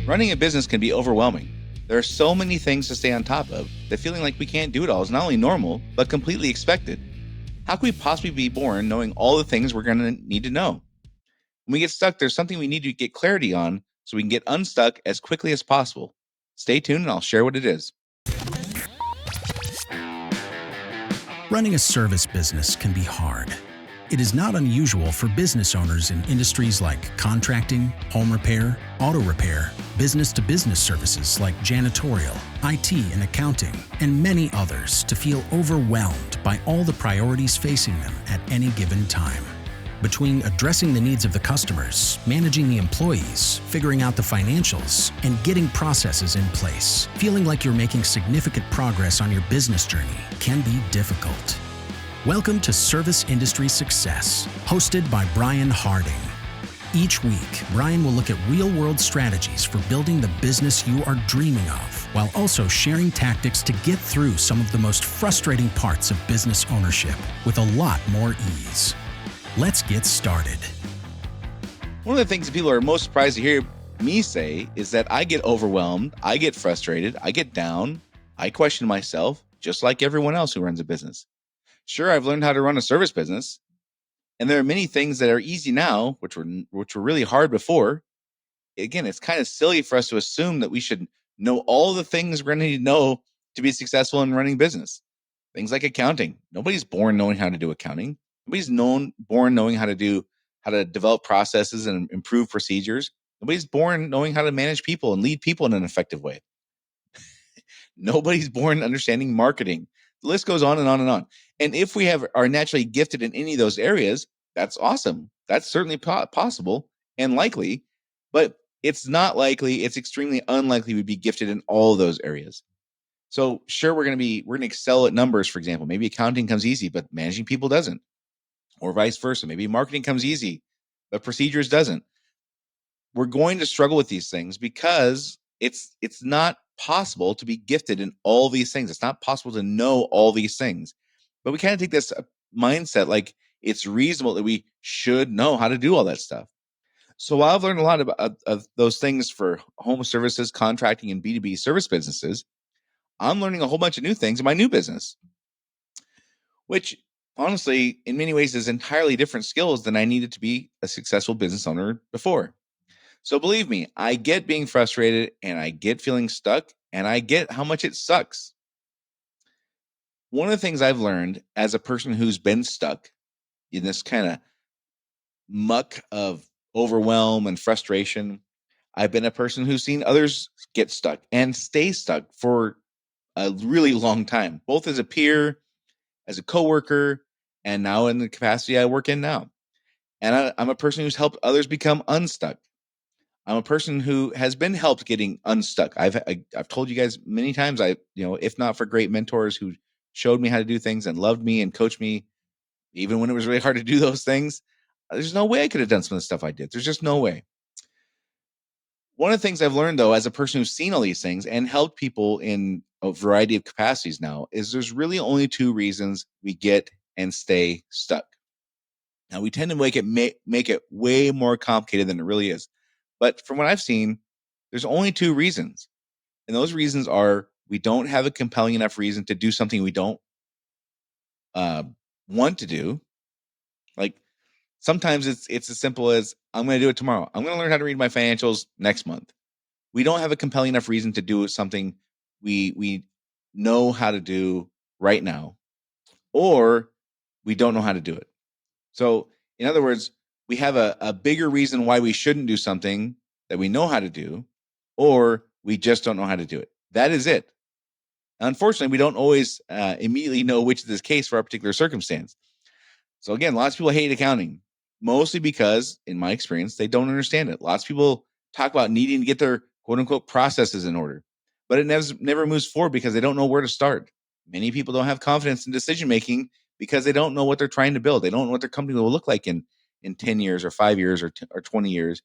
Running a business can be overwhelming. There are so many things to stay on top of that feeling like we can't do it all is not only normal, but completely expected. How can we possibly be born knowing all the things we're going to need to know? When we get stuck, there's something we need to get clarity on so we can get unstuck as quickly as possible. Stay tuned and I'll share what it is. Running a service business can be hard. It is not unusual for business owners in industries like contracting, home repair, auto repair, business-to-business services like janitorial, IT and accounting, and many others to feel overwhelmed by all the priorities facing them at any given time. Between addressing the needs of the customers, managing the employees, figuring out the financials, and getting processes in place, feeling like you're making significant progress on your business journey can be difficult. Welcome to Service Industry Success, hosted by Brian Harding. Each week, Brian will look at real-world strategies for building the business you are dreaming of, while also sharing tactics to get through some of the most frustrating parts of business ownership with a lot more ease. Let's get started. One of the things that people are most surprised to hear me say is that I get overwhelmed, I get frustrated, I get down, I question myself, just like everyone else who runs a business. Sure, I've learned how to run a service business, and there are many things that are easy now, which were really hard before. Again, it's kind of silly for us to assume that we should know all the things we're going to need to know to be successful in running business. Things like accounting. Nobody's born knowing how to do accounting. Nobody's born knowing how to develop processes and improve procedures. Nobody's born knowing how to manage people and lead people in an effective way. Nobody's born understanding marketing. The list goes on and on and on. And if we are naturally gifted in any of those areas, that's awesome. That's certainly possible and likely, but it's not likely. It's extremely unlikely we'd be gifted in all of those areas. So sure, we're going to excel at numbers, for example. Maybe accounting comes easy, but managing people doesn't, or vice versa. Maybe marketing comes easy, but procedures doesn't. We're going to struggle with these things because it's not possible to be gifted in all these things. It's not possible to know all these things. But we kind of take this mindset like it's reasonable that we should know how to do all that stuff. So while I've learned a lot of those things for home services, contracting, and B2B service businesses, I'm learning a whole bunch of new things in my new business, which honestly, in many ways, is entirely different skills than I needed to be a successful business owner before. So believe me, I get being frustrated and I get feeling stuck and I get how much it sucks. One of the things I've learned as a person who's been stuck in this kind of muck of overwhelm and frustration, I've been a person who's seen others get stuck and stay stuck for a really long time, both as a peer, as a coworker, and now in the capacity I work in now. And I'm a person who's helped others become unstuck. I'm a person who has been helped getting unstuck. I've told you guys many times, if not for great mentors who showed me how to do things and loved me and coached me, even when it was really hard to do those things, there's no way I could have done some of the stuff I did. There's just no way. One of the things I've learned, though, as a person who's seen all these things and helped people in a variety of capacities now, is there's really only two reasons we get and stay stuck. Now, we tend to make it way more complicated than it really is. But from what I've seen, there's only two reasons. And those reasons are we don't have a compelling enough reason to do something we don't want to do. Like sometimes it's as simple as I'm going to do it tomorrow. I'm going to learn how to read my financials next month. We don't have a compelling enough reason to do something we know how to do right now, or we don't know how to do it. So in other words, we have a bigger reason why we shouldn't do something that we know how to do, or we just don't know how to do it. That is it. Unfortunately, we don't always immediately know which is the case for our particular circumstance. So again, lots of people hate accounting, mostly because, in my experience, they don't understand it. Lots of people talk about needing to get their quote unquote processes in order, but it never moves forward because they don't know where to start. Many people don't have confidence in decision making because they don't know what they're trying to build. They don't know what their company will look like in 10 years or 5 years or 20 years.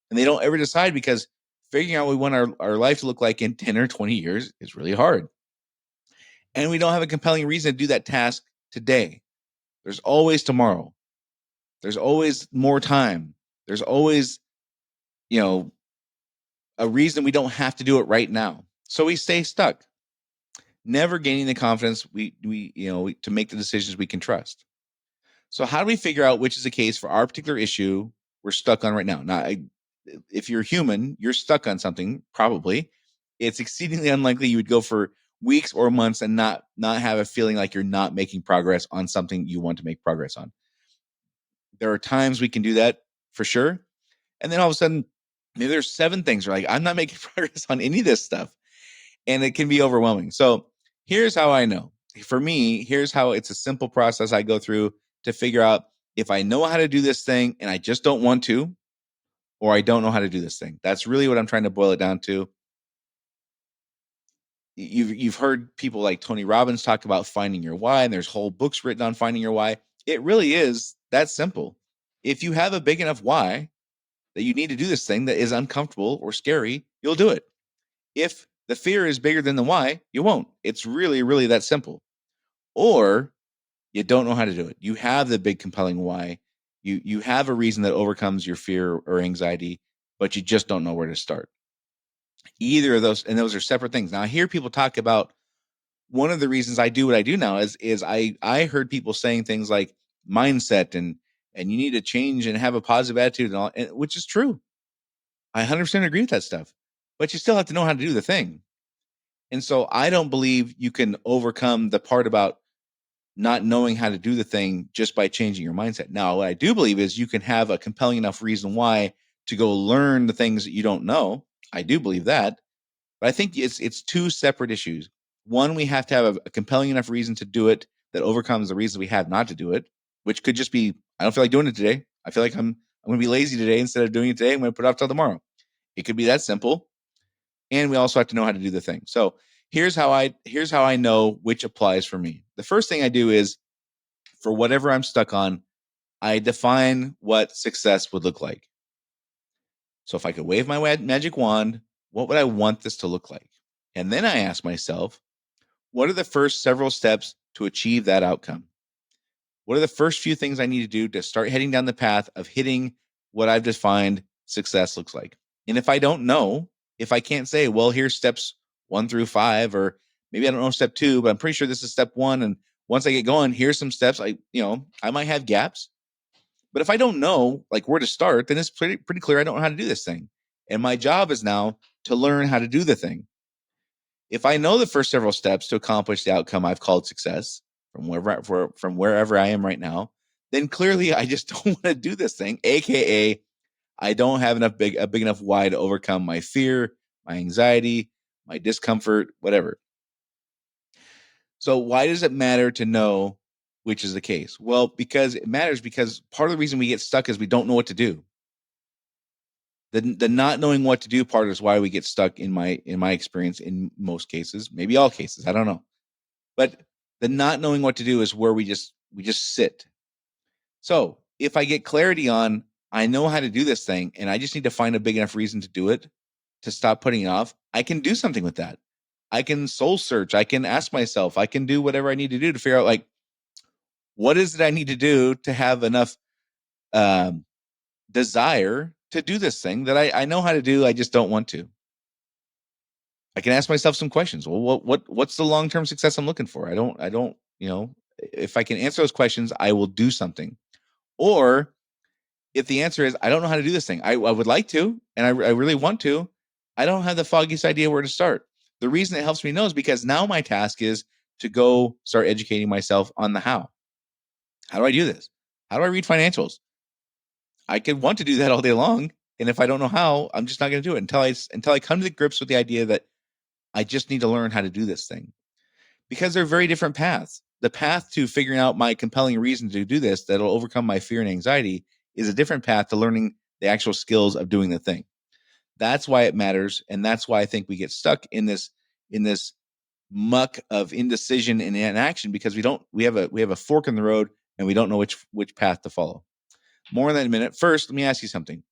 And they don't ever decide because figuring out what we want our life to look like in 10 or 20 years is really hard. And we don't have a compelling reason to do that task today. There's always tomorrow. There's always more time. There's always, a reason we don't have to do it right now. So we stay stuck, never gaining the confidence to make the decisions we can trust. So how do we figure out which is the case for our particular issue we're stuck on right now? Now, if you're human, you're stuck on something, probably. It's exceedingly unlikely you would go for weeks or months and not have a feeling like you're not making progress on something you want to make progress on. There are times we can do that for sure. And then all of a sudden, maybe there's 7 things where like, I'm not making progress on any of this stuff. And it can be overwhelming. So here's how I know. For me, here's how it's a simple process I go through to figure out if I know how to do this thing and I just don't want to, or I don't know how to do this thing. That's really what I'm trying to boil it down to. You've heard people like Tony Robbins talk about finding your why, and there's whole books written on finding your why. It really is that simple. If you have a big enough why that you need to do this thing that is uncomfortable or scary, you'll do it. If the fear is bigger than the why, you won't. It's really, really that simple. Or you don't know how to do it. You have the big compelling why. You have a reason that overcomes your fear or anxiety, but you just don't know where to start. Either of those, and those are separate things. Now I hear people talk about one of the reasons I do what I do now is I heard people saying things like mindset and you need to change and have a positive attitude and all, which is true. I 100% agree with that stuff, but you still have to know how to do the thing. And so I don't believe you can overcome the part about not knowing how to do the thing just by changing your mindset. Now, what I do believe is you can have a compelling enough reason why to go learn the things that you don't know. I do believe that, but I think it's 2 separate issues. One, we have to have a compelling enough reason to do it that overcomes the reasons we have not to do it, which could just be I don't feel like doing it today. I feel like I'm going to be lazy today. Instead of doing it today, I'm going to put it off till tomorrow. It could be that simple. And we also have to know how to do the thing. So here's how I know which applies for me. The first thing I do is for whatever I'm stuck on, I define what success would look like. So if I could wave my magic wand, what would I want this to look like? And then I ask myself, what are the first several steps to achieve that outcome? What are the first few things I need to do to start heading down the path of hitting what I've defined success looks like? And if I don't know, if I can't say, well, here's steps 1 through 5, or maybe I don't know step 2, but I'm pretty sure this is step 1. And once I get going, here's some steps. I might have gaps, but if I don't know like where to start, then it's pretty clear I don't know how to do this thing. And my job is now to learn how to do the thing. If I know the first several steps to accomplish the outcome I've called success from wherever I am right now, then clearly I just don't want to do this thing, aka I don't have a big enough why to overcome my fear, my anxiety, my discomfort, whatever. So why does it matter to know which is the case? Well, because it matters because part of the reason we get stuck is we don't know what to do. The not knowing what to do part is why we get stuck in my experience in most cases, maybe all cases, I don't know. But the not knowing what to do is where we just sit. So if I get clarity on, I know how to do this thing and I just need to find a big enough reason to do it, to stop putting it off, I can do something with that. I can soul search. I can ask myself, I can do whatever I need to do to figure out like, what is it I need to do to have enough um, desire to do this thing that I know how to do. I just don't want to. I can ask myself some questions. Well, what's the long-term success I'm looking for? I don't, if I can answer those questions, I will do something. Or if the answer is, I don't know how to do this thing, I would like to, and I really want to, I don't have the foggiest idea where to start. The reason it helps me know is because now my task is to go start educating myself on the how. How do I do this? How do I read financials? I could want to do that all day long. And if I don't know how, I'm just not going to do it until I come to the grips with the idea that I just need to learn how to do this thing. Because they're very different paths. The path to figuring out my compelling reason to do this that'll overcome my fear and anxiety is a different path to learning the actual skills of doing the thing. That's why it matters, and that's why I think we get stuck in this muck of indecision and inaction because we have a fork in the road and we don't know which path to follow. More in that in a minute. First, let me ask you something.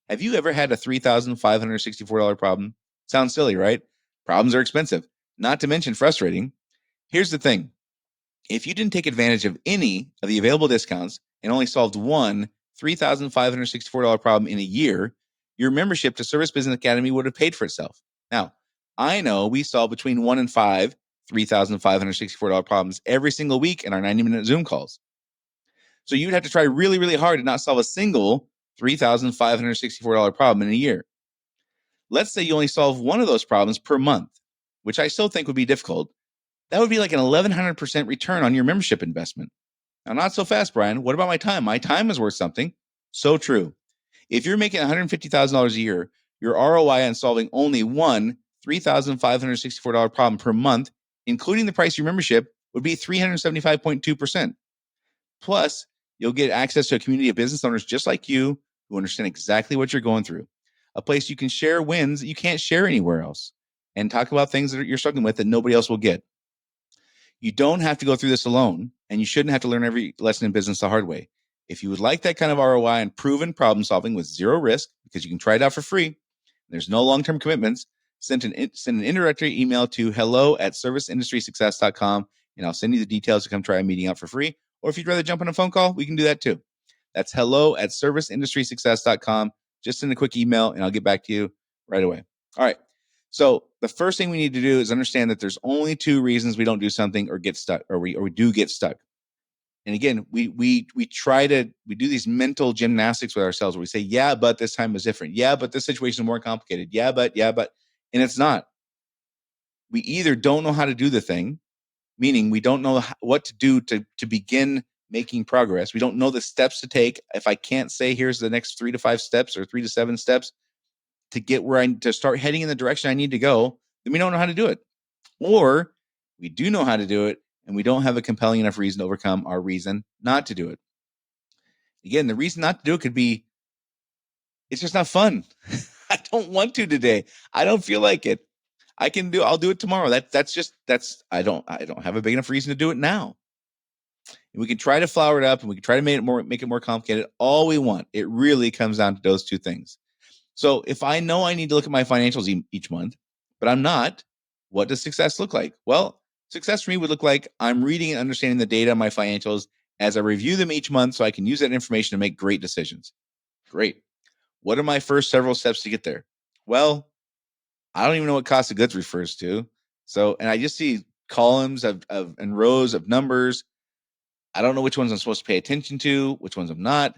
Have you ever had a $3,564 problem? Sounds silly, right? Problems are expensive, not to mention frustrating. Here's the thing. If you didn't take advantage of any of the available discounts and only solved one $3,564 problem in a year, your membership to Service Business Academy would have paid for itself. Now, I know we solve between 1 and 5 $3,564 problems every single week in our 90-minute Zoom calls. So you'd have to try really, really hard to not solve a single $3,564 problem in a year. Let's say you only solve one of those problems per month, which I still think would be difficult. That would be like an 1,100% return on your membership investment. Now, not so fast, Brian. What about my time? My time is worth something. So true. If you're making $150,000 a year, your ROI on solving only one $3,564 problem per month, including the price of your membership, would be 375.2%. Plus, you'll get access to a community of business owners just like you who understand exactly what you're going through. A place you can share wins that you can't share anywhere else and talk about things that you're struggling with that nobody else will get. You don't have to go through this alone, and you shouldn't have to learn every lesson in business the hard way. If you would like that kind of ROI and proven problem solving with zero risk, because you can try it out for free, there's no long-term commitments, send an introductory email to hello@serviceindustrysuccess.com, and I'll send you the details to come try a meeting out for free. Or if you'd rather jump on a phone call, we can do that too. That's hello@serviceindustrysuccess.com. Just send a quick email, and I'll get back to you right away. All right. So the first thing we need to do is understand that there's only two reasons we don't do something or get stuck, or we do get stuck. And again, we do these mental gymnastics with ourselves where we say, yeah, but this time was different. Yeah, but this situation is more complicated. Yeah, but, and it's not. We either don't know how to do the thing, meaning we don't know what to do to begin making progress. We don't know the steps to take. If I can't say, here's the next 3 to 5 steps or 3 to 7 steps to get to start heading in the direction I need to go, then we don't know how to do it. Or we do know how to do it, and we don't have a compelling enough reason to overcome our reason not to do it. Again, the reason not to do it could be, it's just not fun. I don't want to today. I don't feel like it. I'll do it tomorrow. I don't have a big enough reason to do it now. And we can try to flower it up, and we can try to make it more complicated all we want. It really comes down to those two things. So if I know I need to look at my financials each month, but I'm not, what does success look like? Well, success for me would look like I'm reading and understanding the data of my financials as I review them each month so I can use that information to make great decisions. Great. What are my first several steps to get there? Well, I don't even know what cost of goods refers to. So, and I just see columns and rows of numbers. I don't know which ones I'm supposed to pay attention to, which ones I'm not.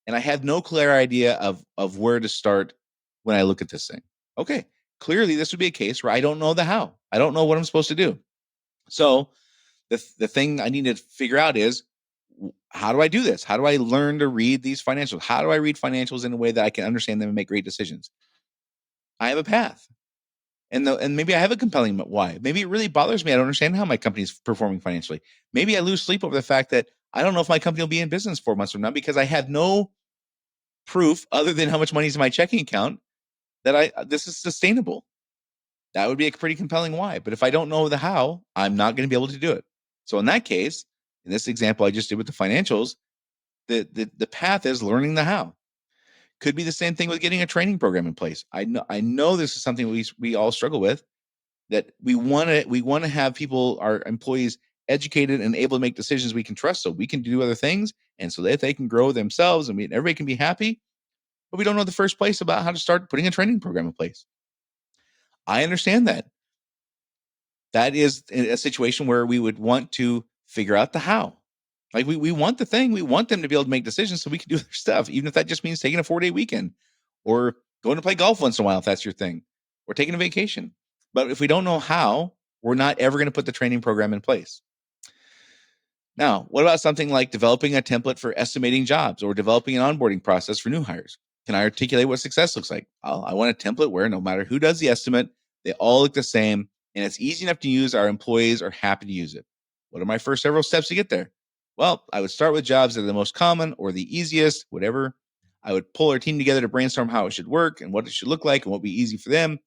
And I have no clear idea of where to start when I look at this thing. Okay, clearly this would be a case where I don't know the how. I don't know what I'm supposed to do. So the thing I need to figure out is, how do I do this? How do I learn to read these financials? How do I read financials in a way that I can understand them and make great decisions? I have a path. And maybe I have a compelling why. Maybe it really bothers me. I don't understand how my company's performing financially. Maybe I lose sleep over the fact that I don't know if my company will be in business 4 months from now because I have no proof other than how much money is in my checking account that this is sustainable. That would be a pretty compelling why. But if I don't know the how, I'm not going to be able to do it. So in that case, in this example I just did with the financials, the path is learning the how. Could be the same thing with getting a training program in place. I know this is something we all struggle with, that we want to have people, our employees, educated and able to make decisions we can trust so we can do other things and so that they can grow themselves and everybody can be happy. But we don't know the first place about how to start putting a training program in place. I understand that. That is a situation where we would want to figure out the how. Like we want the thing, we want them to be able to make decisions so we can do their stuff, even if that just means taking a 4-day weekend or going to play golf once in a while, if that's your thing, or taking a vacation. But if we don't know how, we're not ever going to put the training program in place. Now, what about something like developing a template for estimating jobs or developing an onboarding process for new hires? Can I articulate what success looks like? I want a template where no matter who does the estimate, they all look the same and it's easy enough to use. Our employees are happy to use it. What are my first several steps to get there? Well, I would start with jobs that are the most common or the easiest, whatever. I would pull our team together to brainstorm how it should work and what it should look like and what would be easy for them.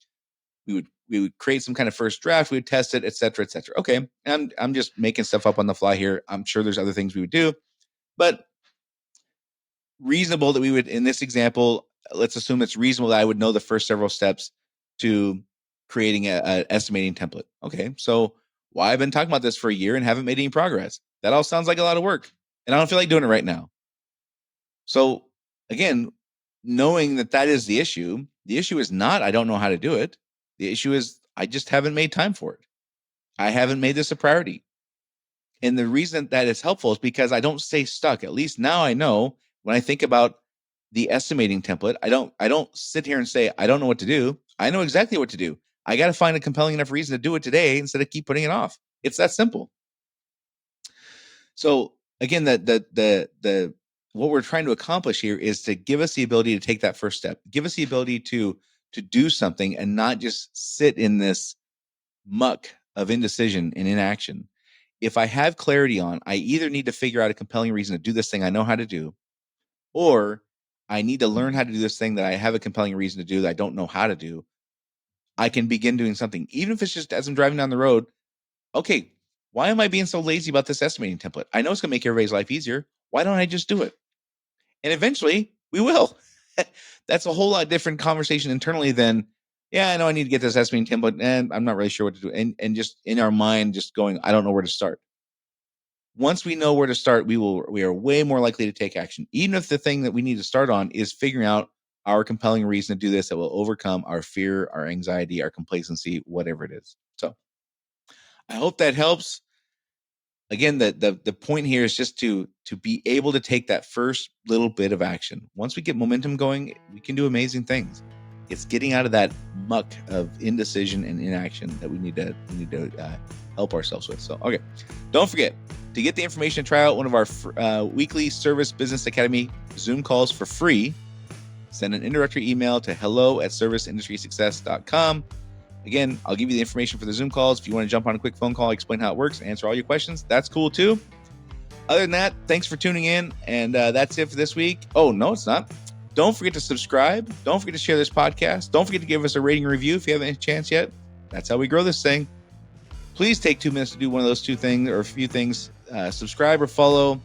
We would create some kind of first draft. We would test it, et cetera, et cetera. Okay, I'm just making stuff up on the fly here. I'm sure there's other things we would do, but reasonable that we would, in this example, let's assume it's reasonable that I would know the first several steps to creating a estimating template. Okay, so why I've been talking about this for a year and haven't made any progress? That all sounds like a lot of work, and I don't feel like doing it right now. So again, knowing that that is the issue. The issue is not I don't know how to do it. The issue is I just haven't made time for it. I haven't made this a priority. And the reason that is helpful is because I don't stay stuck. At least now I know when I think about the estimating template, I don't sit here and say I don't know what to do. I know exactly what to do. I got to find a compelling enough reason to do it today instead of keep putting it off. It's that simple. So again, the what we're trying to accomplish here is to give us the ability to take that first step, give us the ability to do something and not just sit in this muck of indecision and inaction. If I have clarity on, I either need to figure out a compelling reason to do this thing I know how to do, or I need to learn how to do this thing that I have a compelling reason to do that I don't know how to do. I can begin doing something, even if it's just as I'm driving down the road. Okay, why am I being so lazy about this estimating template? I know it's going to make everybody's life easier. Why don't I just do it? And eventually we will. That's a whole lot different conversation internally than, yeah, I know I need to get this estimating template and I'm not really sure what to do. And just in our mind, just going, I don't know where to start. Once we know where to start, we are way more likely to take action. Even if the thing that we need to start on is figuring out our compelling reason to do this that will overcome our fear, our anxiety, our complacency, whatever it is. So I hope that helps. Again, the point here is just to be able to take that first little bit of action. Once we get momentum going, we can do amazing things. It's getting out of that muck of indecision and inaction that we need to help ourselves with. So, okay, don't forget to get the information to try out one of our weekly Service Business Academy Zoom calls for free. Send an introductory email to hello@serviceindustrysuccess.com. Again, I'll give you the information for the Zoom calls. If you want to jump on a quick phone call, explain how it works, answer all your questions, that's cool too. Other than that, thanks for tuning in. And that's it for this week. Oh, no, it's not. Don't forget to subscribe. Don't forget to share this podcast. Don't forget to give us a rating review if you haven't had a chance yet. That's how we grow this thing. Please take 2 minutes to do one of those two things or a few things. Subscribe or follow.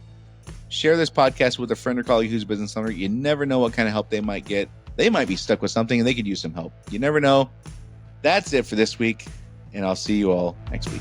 Share this podcast with a friend or colleague who's a business owner. You never know what kind of help they might get. They might be stuck with something and they could use some help. You never know. That's it for this week, and I'll see you all next week.